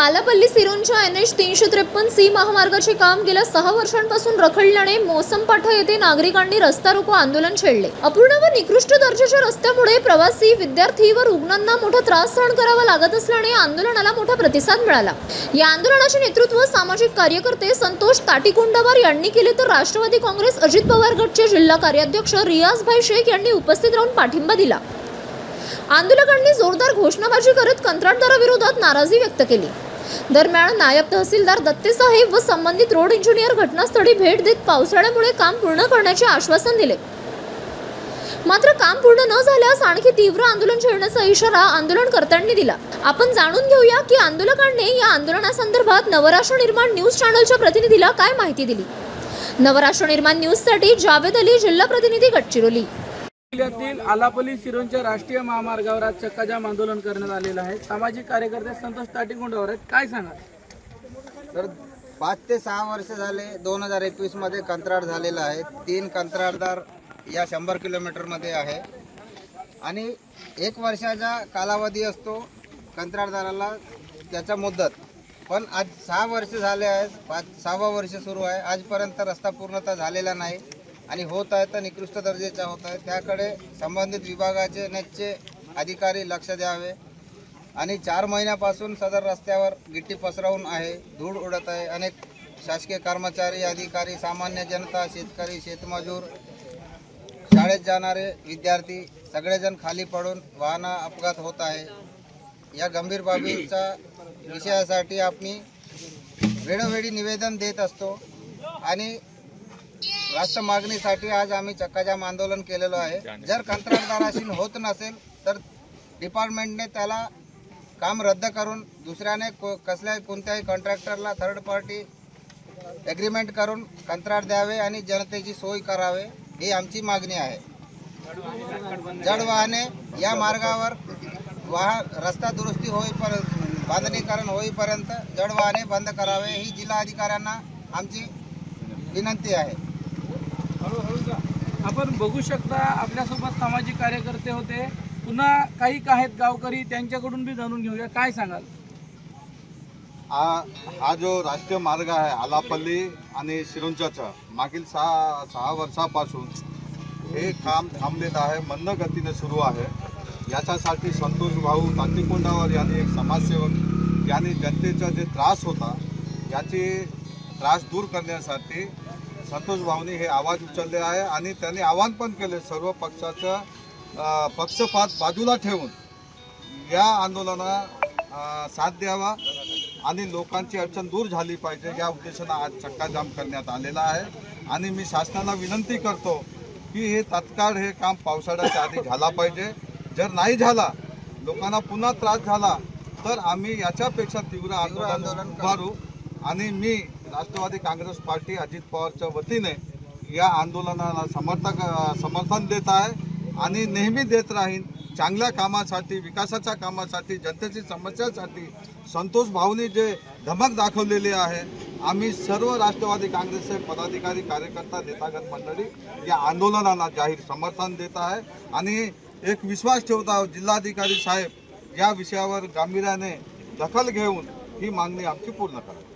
Alapalli Sironcha NH 353C महामार्गाचे काम गेल्या 6 वर्षांपासून रखडल्याने मोसमपाठा येथे नागरिकांनी रस्ता रोको आंदोलन छेडले। अपूर्ण व निकृष्ट दर्जाच्या रस्त्यामुळे प्रवासी, विद्यार्थी व रुग्णांना मोठा त्रास सहन करावा लागत असल्याने आंदोलनाला मोठा प्रतिसाद मिळाला। या आंदोलनाचे नेतृत्व सामाजिक कार्यकर्ते संतोष ताटीकुंडावार यांनी केले, तर राष्ट्रवादी काँग्रेस अजित पवार गटचे जिल्हा कार्याध्यक्ष रियाजभाई शेख यांनी उपस्थित राहून पाठिंबा दिला। आंदोलकांनी जोरदार घोषणाबाजी करत कंत्राटदाराविरोधात नाराजी व्यक्त केली। दरम्यान नायब तहसीलदार दत्ते साहेब व संबंधित रोड इंजिनियर घटनास्थळी भेट देत पावसाळ्यामुळे काम पूर्ण करण्याचे आश्वासन दिले। मात्र काम पूर्ण न झाल्यास आणखी तीव्र आंदोलन छेडण्याचा इशारा आंदोलनकर्त्यांनी दिला। आपण जाणून घेऊया की आंदोलकांनी या आंदोलनासंदर्भात नवराष्ट्र निर्माण न्यूज चॅनलच्या प्रतिनिधीला काय माहिती दिली। नवराष्ट्र निर्माण न्यूजसाठी जावेद अली, जिल्हा प्रतिनिधी गडचिरोली। जिल्ह्यातील आलापल्ली सिरोंचा राष्ट्रीय महामार्गावर आज चक्काजाम आंदोलन करण्यात आलेलं आहे। सामाजिक कार्यकर्ते संतोष ताटीकुंडावर आहेत, काय सांगा? तर 5 ते 6 वर्ष झाले 2021 मध्ये कंत्राट झालेला आहे। 3 कंत्राटदार या 100 किलोमीटरमध्ये आहे आणि 1 वर्षाचा कालावधी असतो कंत्राटदाराला त्याचा मुदत, पण आज 6 वर्ष झाले आहेत। 6वा वर्ष सुरू आहे, आजपर्यंत रस्ता पूर्णतः झालेला नाही आणि होत आहे तर निकृष्ट दर्जाचा होत आहे। त्याकडे संबंधित विभागाचे नेतचे अधिकारी लक्ष द्यावे आणि 4 महिन्यापासून सदर रस्त्यावर गिट्टी पसरवून आहे, धूळ उडत आहे। अनेक शासकीय कर्मचारी, अधिकारी, सामान्य जनता, शेतकरी, शेतमजूर, शाळेत जाणारे विद्यार्थी सगळेजण खाली पडून वाहन अपघात होत आहे। या गंभीर बाबींचा विषयासाठी आम्ही वेळोवेळी निवेदन देत असतो आणि राष्ट्र मागणीसाठी आज आम्ही चक्काजाम आंदोलन केलेलं आहे। जर कंत्राटदाराशी होत नसेल तर डिपार्टमेंटने त्याला काम रद्द करून दुसऱ्याने कोणत्याही कॉन्ट्रॅक्टरला थर्ड पार्टी एग्रीमेंट करून कंत्राट द्यावे आणि जनतेची सोय करावे, ही आमची मागणी आहे। जड वाहने या मार्गावर रस्ता दुरुस्ती होईपर्यंत, बांधणीकरण होईपर्यंत जड वाहने बंद करावे, ही जिल्हाधिकाऱ्यांना आमची विनंती आहे। आपण बघू शकता आपल्यासोबत सामाजिक कार्यकर्ते होते, पुन्हा काही आहेत गावकरी, त्यांच्याकडून बी जाणून घेऊया, काय सांगाल? हा जो राष्ट्रीय मार्ग आहे आलापल्ली आणि सिरोंचाचा, मागील 6 वर्षापासून हे काम थांबलेलं आहे, मंद गतीने सुरू आहे। याच्यासाठी संतोष भाऊ ताटीकुंडावर यांनी एक समाजसेवक यांनी जनतेचा जे त्रास होता याचे त्रास दूर करण्यासाठी संतोष भाऊनी हे आवाज उचलले आहे आणि त्यांनी आवाहन पण केले सर्व पक्षाचा पक्षपात बाजूला ठेवून या आंदोलनाला साथ द्यावा आणि लोकांची अडचण दूर झाली पाहिजे, या उद्देशाने आज चक्काजाम करण्यात आलेला आहे। आणि मी शासनाला विनंती करतो की हे तात्काळ हे काम पावसाळ्याच्या आधी झाला पाहिजे। जर नाही झाला, लोकांना पुन्हा त्रास झाला तर आम्ही याच्यापेक्षा तीव्र आंदोलन उभारू आणि मी राष्ट्रवादी काँग्रेस पार्टी अजित पवारच्या वतीने या आंदोलनाला समर्थन देत आहे आणि नेहमी देत राहीन। चांगल्या कामासाठी, विकासाच्या कामासाठी, जनतेची समस्यासाठी संतोष भाऊनी जे धमक दाखवलेली आहे, आम्ही सर्व राष्ट्रवादी काँग्रेसचे पदाधिकारी, कार्यकर्ता, नेतागण मंडळी या आंदोलनाला जाहीर समर्थन देत आहे आणि एक विश्वास ठेवत आहोत जिल्हाधिकारी साहेब या विषयावर गांभीर्याने दखल घेऊन ही मागणी आमची पूर्ण करा।